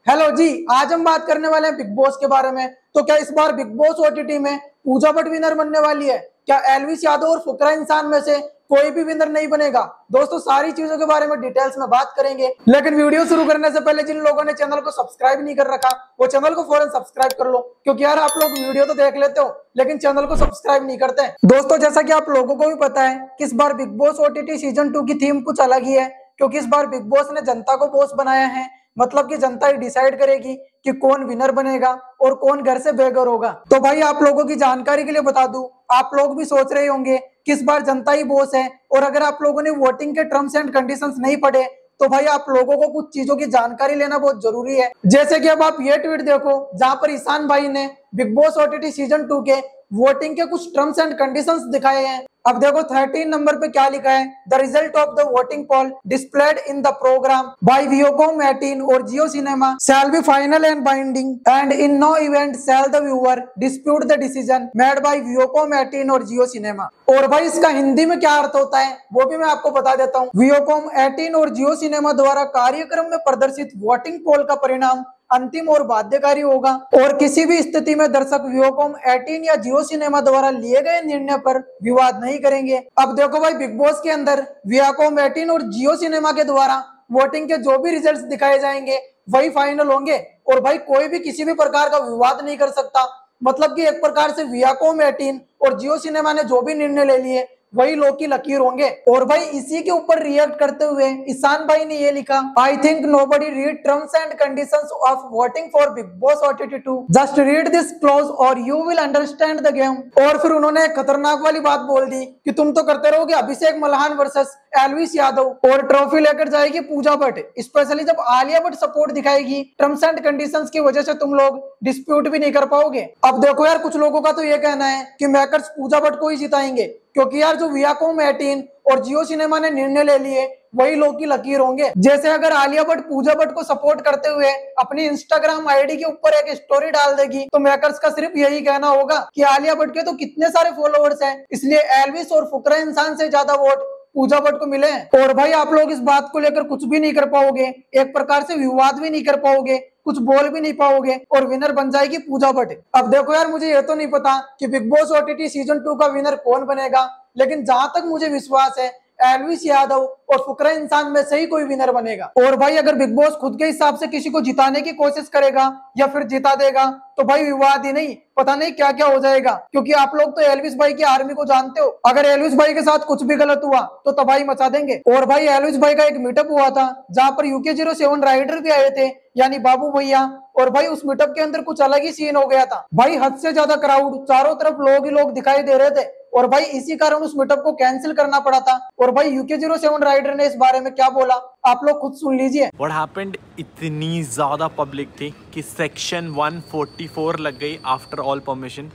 Hello जी, आज हम बात करने वाले हैं बिग बॉस के बारे में। तो क्या इस बार बिग बॉस ओटीटी में पूजा भट्ट विनर बनने वाली है? क्या एल्विस यादव और फुकरा इंसान में से कोई भी विनर नहीं बनेगा? दोस्तों, सारी चीजों के बारे में डिटेल्स में बात करेंगे, लेकिन वीडियो शुरू करने से पहले जिन लोगों ने चैनल को सब्सक्राइब नहीं कर रखा वो चैनल को फौरन सब्सक्राइब कर लो, क्योंकि यार आप लोग वीडियो तो देख लेते हो लेकिन चैनल को सब्सक्राइब नहीं करते। दोस्तों, जैसा कि आप लोगों को भी पता है कि इस बार बिग बॉस ओटीटी सीजन 2 की थीम कुछ अलग ही है, क्योंकि इस बार बिग बॉस ने जनता को बॉस बनाया है। मतलब कि जनता ही डिसाइड करेगी कि कौन विनर बनेगा और कौन घर से बेघर होगा। तो भाई, आप लोगों की जानकारी के लिए बता दूं, आप लोग भी सोच रहे होंगे कि इस बार जनता ही बॉस है, और अगर आप लोगों ने वोटिंग के टर्म्स एंड कंडीशंस नहीं पढ़े तो भाई आप लोगों को कुछ चीजों की जानकारी लेना बहुत जरूरी है। जैसे कि अब आप ये ट्वीट देखो, जहां पर ईशान भाई ने बिग बॉस ओटीटी सीजन 2 के वोटिंग के कुछ टर्म्स एंड कंडीशंस दिखाए हैं। अब देखो 13 नंबर पे क्या लिखा है, the result of the voting poll displayed in the programme by Viacom 18 और Jio cinema shall be final and binding and in no event shall the viewer dispute the decision made by Viacom 18 और Jio cinema. और भाई, इसका हिंदी में क्या अर्थ होता है वो भी मैं आपको बता देता हूँ। वियोकॉम 18 और जियो सिनेमा द्वारा कार्यक्रम में प्रदर्शित वोटिंग पोल का परिणाम अंतिम और बाध्यकारी होगा, और किसी भी स्थिति में दर्शक वियोकॉम 18 या जियो सिनेमा द्वारा लिए गए निर्णय पर विवाद नहीं करेंगे। अब देखो भाई, बिग बॉस के अंदर वियोकॉम 18 और जियो सिनेमा के द्वारा वोटिंग के जो भी रिजल्ट्स दिखाए जाएंगे वही फाइनल होंगे, और भाई कोई भी किसी भी प्रकार का विवाद नहीं कर सकता। मतलब कि एक प्रकार से वियोकॉम 18 और जियो सिनेमा ने जो भी निर्णय ले लिए वही लोग की लकीर होंगे। और भाई, इसी के ऊपर रिएक्ट करते हुए ईशान भाई ने ये लिखा, I think nobody read terms and conditions of voting for Bigg Boss OTT 2, just read this clause और you will understand the game. और फिर उन्होंने खतरनाक वाली बात बोल दी कि तुम तो करते रहोगे अभिषेक मल्हान वर्सेस एल्विस यादव, और ट्रॉफी लेकर जाएगी पूजा भट्ट, स्पेशली जब आलिया भट्ट सपोर्ट दिखाएगी। टर्म्स एंड कंडीशंस की वजह से तुम लोग डिस्प्यूट भी नहीं कर पाओगे। अब देखो यार, कुछ लोगों का तो ये कहना है कि मेकर्स पूजा भट्ट को ही जिताएंगे, क्योंकि यार जो वियोकॉम 18 और जियो सिनेमा ने निर्णय ले लिए वही लोग की लकीर होंगे। जैसे अगर आलिया भट्ट पूजा भट्ट को सपोर्ट करते हुए अपनी इंस्टाग्राम आईडी के ऊपर एक स्टोरी डाल देगी तो मेकर्स का सिर्फ यही कहना होगा कि आलिया भट्ट के तो कितने सारे फॉलोअर्स हैं, इसलिए एल्विस और फुकरा इंसान से ज्यादा वोट पूजा भट्ट को मिले। और भाई, आप लोग इस बात को लेकर कुछ भी नहीं कर पाओगे, एक प्रकार से विवाद भी नहीं कर पाओगे, कुछ बोल भी नहीं पाओगे, और विनर बन जाएगी पूजा भट्ट। अब देखो यार, मुझे ये तो नहीं पता कि बिग बॉस ओटीटी सीजन 2 का विनर कौन बनेगा, लेकिन जहां तक मुझे विश्वास है एल्विस यादव और फुकरा इंसान में से ही कोई विनर बनेगा। और भाई, अगर बिग बॉस खुद के हिसाब से किसी को जिताने की कोशिश करेगा या फिर जिता देगा तो भाई विवाद ही नहीं, पता नहीं क्या क्या हो जाएगा। क्योंकि आप लोग तो एल्विस भाई की आर्मी को जानते हो, अगर एल्विस भाई के साथ कुछ भी गलत हुआ तो तबाही मचा देंगे। और भाई, एल्विस भाई का एक मीटअप हुआ था जहां पर UK07 राइडर भी आए थे, यानी बाबू भैया, और भाई उस मीटअप के अंदर कुछ अलग ही सीन हो गया था। भाई, हद से ज्यादा क्राउड, चारों तरफ लोग ही लोग दिखाई दे रहे थे, और भाई इसी कारण उस मीटअप को कैंसिल करना पड़ा था। और भाई UK07 राइडर ने इस बारे में क्या बोला आप लोग खुद सुन लीजिए। What happened, इतनी ज़्यादा पब्लिक थी कि सेक्शन 144 लग गई आफ्टर ऑल परमिशन।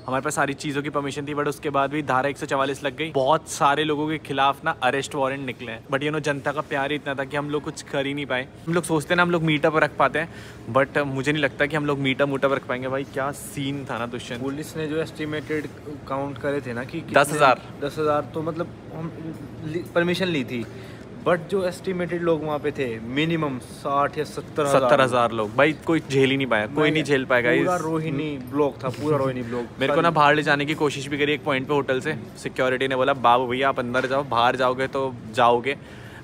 हमारे पास सारी चीज़ों की परमिशन थी, बट उसके बाद भी धारा 144 लग गई। बहुत सारे लोगों के खिलाफ ना अरेस्ट वारंट निकले हैं, बट जनता का प्यार ही इतना था कि हम लोग कुछ कर ही नहीं पाए। हम लोग सोचते हैं ना हम लोग मीटअप रख पाते हैं, बट मुझे नहीं लगता कि हम लोग मीटअप रख पाएंगे। भाई क्या सीन था ना दुष्यंत। पुलिस ने जो एस्टिमेटेड काउंट करे थे ना कि 10,000 तो मतलब हम परमिशन ली थी, बट जो एस्टिमेटेड लोग वहाँ पे थे मिनिमम 60 या 70,000 लोग। भाई कोई झेल ही नहीं पाया, कोई नहीं झेल पाएगा। पूरा रोहिणी ब्लॉक था, पूरा रोहिणी ब्लॉक। मेरे को ना बाहर ले जाने की कोशिश भी करी एक पॉइंट पे होटल से, सिक्योरिटी ने बोला बाबू भैया आप अंदर जाओ, बाहर जाओगे तो जाओगे।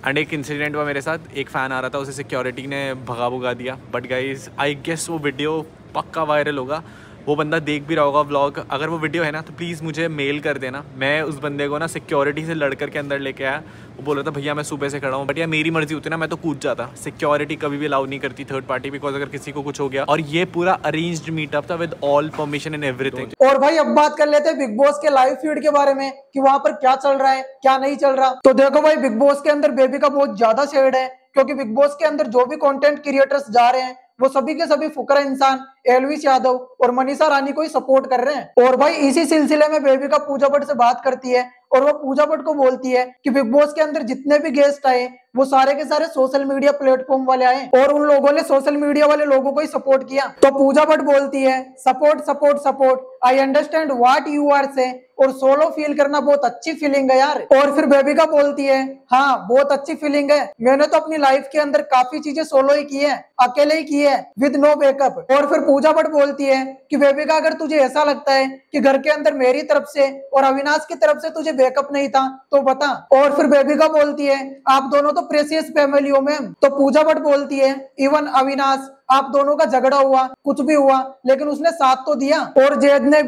एंड एक इंसिडेंट हुआ मेरे साथ, एक फ़ैन आ रहा था, उसे सिक्योरिटी ने भगा दिया। बट गाइज आई गेस वो वीडियो पक्का वायरल होगा, वो बंदा देख भी रहा होगा व्लॉग। अगर वो वीडियो है ना तो प्लीज़ मुझे मेल कर देना। मैं उस बंदे को ना सिक्योरिटी से लड़ करके अंदर लेके आया। वो बोल रहा था भैया मैं सुबह से खड़ा हूँ, बट यार मेरी मर्जी होती ना मैं तो कूद जाता। सिक्योरिटी कभी भी अलाउ नहीं करती थर्ड पार्टी, बिकॉज अगर किसी को कुछ हो गया। और ये पूरा अरेंज्ड मीटअप था with all permission and everything. और भाई, अब बात कर लेते हैं बिग बॉस के लाइव फीड के बारे में कि वहां पर क्या चल रहा है क्या नहीं चल रहा। तो देखो भाई, बिग बॉस के अंदर बेबी का बहुत ज्यादा शेड है, क्योंकि बिग बॉस के अंदर जो भी कंटेंट क्रिएटर्स जा रहे हैं वो सभी के सभी फुकरा इंसान एलविस यादव और मनीषा रानी को ही सपोर्ट कर रहे हैं। और भाई इसी सिलसिले में बेबिका पूजा भट्ट से बात करती है और वो पूजा भट्ट को बोलती है कि बिग बॉस के अंदर जितने भी गेस्ट आए वो सारे के सारे सोशल मीडिया प्लेटफॉर्म वाले आए और उन लोगों ने सोशल मीडिया वाले लोगों को ही सपोर्ट किया। तो पूजा भट्ट बोलती है support support support, I understand what you are say, और सोलो फील करना बहुत अच्छी फीलिंग है यार। और फिर बेबिका बोलती है हाँ बहुत अच्छी फीलिंग है, मैंने तो अपनी लाइफ के अंदर काफी चीजें सोलो ही की है, अकेले ही की है, विद नो बैकअप। और फिर पूजा भट्ट बोलती है कि बेबिका अगर तुझे ऐसा लगता है कि घर के अंदर मेरी तरफ से और अविनाश की तरफ से तुझे बैकअप नहीं था तो बता। और फिर बेबिका बोलती है आप दोनों तो प्रेसियस फैमिली हो मैम। तो पूजा भट्ट बोलती है इवन अविनाश आप दोनों का झगड़ा हुआ कुछ भी हुआ लेकिन उसने साथ तो दिया। और जैद ने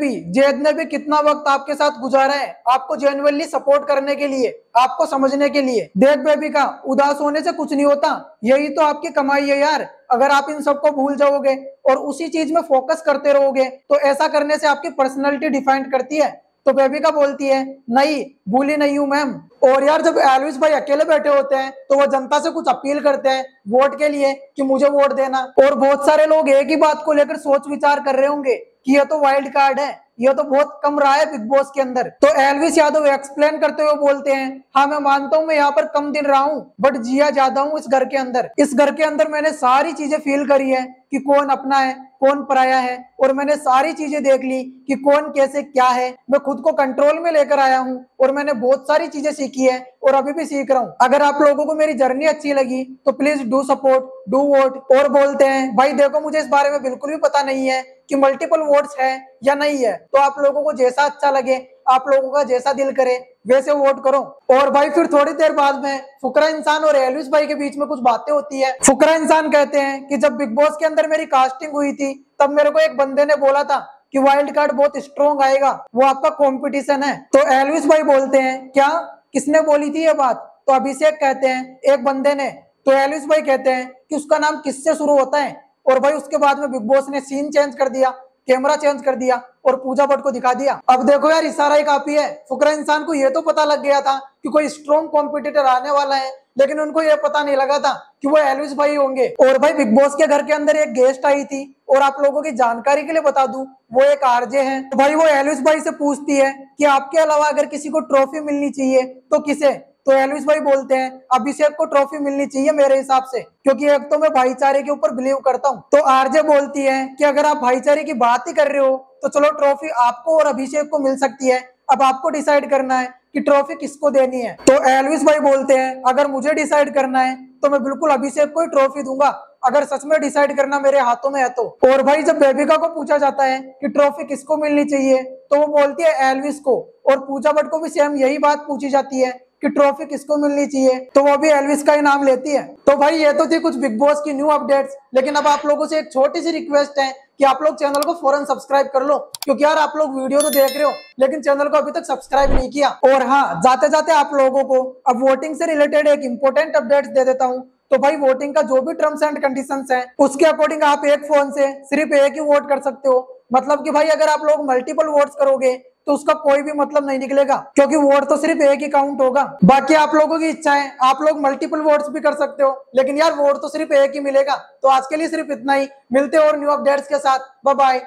भी कितना वक्त आपके साथ गुजारा है आपको जेन्युइनली सपोर्ट करने के लिए, आपको समझने के लिए। देख बेबिका उदास होने से कुछ नहीं होता, यही तो आपकी कमाई है यार। अगर आप इन सबको भूल जाओगे और उसी चीज में फोकस करते रहोगे तो ऐसा करने से आपकी पर्सनैलिटी डिफाइन करती है। तो बेबिका बोलती है नहीं भूली नहीं हूं मैम। और यार जब एलविस भाई अकेले बैठे होते हैं तो वो जनता से कुछ अपील करते हैं वोट के लिए कि मुझे वोट देना। और बहुत सारे लोग एक ही बात को लेकर सोच विचार कर रहे होंगे कि ये तो वाइल्ड कार्ड है, ये तो बहुत कम रहा है बिग बॉस के अंदर। तो एलविस यादव एक्सप्लेन करते हुए बोलते हैं हाँ मैं मानता हूँ मैं यहाँ पर कम दिन रहा हूँ बट जिया ज्यादा हूँ इस घर के अंदर। इस घर के अंदर मैंने सारी चीजें फील करी है कि कौन अपना है कौन पराया है, और मैंने सारी चीजें देख ली कि कौन कैसे क्या है। मैं खुद को कंट्रोल में लेकर आया हूँ और मैंने बहुत सारी चीजें सीखी है और अभी भी सीख रहा हूँ। अगर आप लोगों को मेरी जर्नी अच्छी लगी तो please do support do vote. और बोलते हैं भाई देखो मुझे इस बारे में बिल्कुल भी पता नहीं है कि मल्टीपल वोट्स है या नहीं है, तो आप लोगों को जैसा अच्छा लगे आप लोगों का जैसा दिल करे वैसे वोट करो। और भाई फिर थोड़ी देर बाद में फुकरा इंसान और एलविस भाई के बीच में कुछ बातें होती है। फुकरा इंसान कहते हैं कि जब बिग बॉस के अंदर मेरी कास्टिंग हुई थी तब मेरे को एक बंदे ने बोला था कि वाइल्ड कार्ड बहुत स्ट्रॉन्ग आएगा, वो आपका कंपटीशन है। तो एलविस भाई बोलते हैं क्या किसने बोली थी ये बात? तो अभिषेक कहते हैं एक बंदे ने। तो एलविस भाई कहते हैं कि उसका नाम किससे शुरू होता है? और भाई उसके बाद में बिग बॉस ने सीन चेंज कर दिया, कैमरा चेंज कर दिया और पूजा भट्ट को दिखा दिया। अब देखो यार इशारा ही काफी है। फुकरा इंसान को ये तो पता लग गया था कि कोई स्ट्रॉन्ग कॉम्पिटिटर आने वाला है, लेकिन उनको ये पता नहीं लगा था कि वो एलविस भाई होंगे। और भाई बिग बॉस के घर के अंदर एक गेस्ट आई थी और आप लोगों की जानकारी के लिए बता दूं वो एक आरजे हैं। तो भाई वो एलविस भाई से पूछती है कि आपके अलावा अगर किसी को ट्रॉफी मिलनी चाहिए तो किसे? तो एलविस भाई बोलते हैं अभिषेक को ट्रॉफी मिलनी चाहिए मेरे हिसाब से, क्योंकि एक तो मैं भाईचारे के ऊपर बिलीव करता हूँ। तो आरजे बोलती है कि अगर आप भाईचारे की बात ही कर रहे हो तो चलो ट्रॉफी आपको और अभिषेक को मिल सकती है, अब आपको डिसाइड करना है कि ट्रॉफी किसको देनी है। तो एलविस भाई बोलते हैं अगर मुझे डिसाइड करना है तो मैं बिल्कुल अभिषेक को ही ट्रॉफी दूंगा, अगर सच में डिसाइड करना मेरे हाथों में है तो। और भाई जब बेबिका को पूछा जाता है कि ट्रॉफी किसको मिलनी चाहिए तो वो बोलती है एलविस को, और पूजा भट्ट को भी सेम यही बात पूछी जाती है कि ट्रॉफी किसको मिलनी चाहिए तो वो भी एलविस का ही नाम लेती है। तो भाई ये तो थी कुछ बिग बॉस की न्यू अपडेट्स, लेकिन अब आप लोगों से एक छोटी सी रिक्वेस्ट है कि आप लोग चैनल को फौरन सब्सक्राइब कर लो, क्योंकि यार आप लोग वीडियो तो देख रहे हो लेकिन चैनल को अभी तक सब्सक्राइब नहीं किया। और हाँ जाते जाते आप लोगों को अब वोटिंग से रिलेटेड एक इंपॉर्टेंट अपडेट दे देता हूँ। तो भाई वोटिंग का जो भी टर्म्स एंड कंडीशंस है उसके अकॉर्डिंग आप एक फोन से सिर्फ एक ही वोट कर सकते हो। मतलब कि भाई अगर आप लोग मल्टीपल वोट्स करोगे तो उसका कोई भी मतलब नहीं निकलेगा, क्योंकि वोट तो सिर्फ एक ही काउंट होगा। बाकी आप लोगों की इच्छा है, आप लोग मल्टीपल वोट्स भी कर सकते हो, लेकिन यार वोट तो सिर्फ एक ही मिलेगा। तो आज के लिए सिर्फ इतना ही, मिलते हैं और न्यू अपडेट्स के साथ। Bye bye.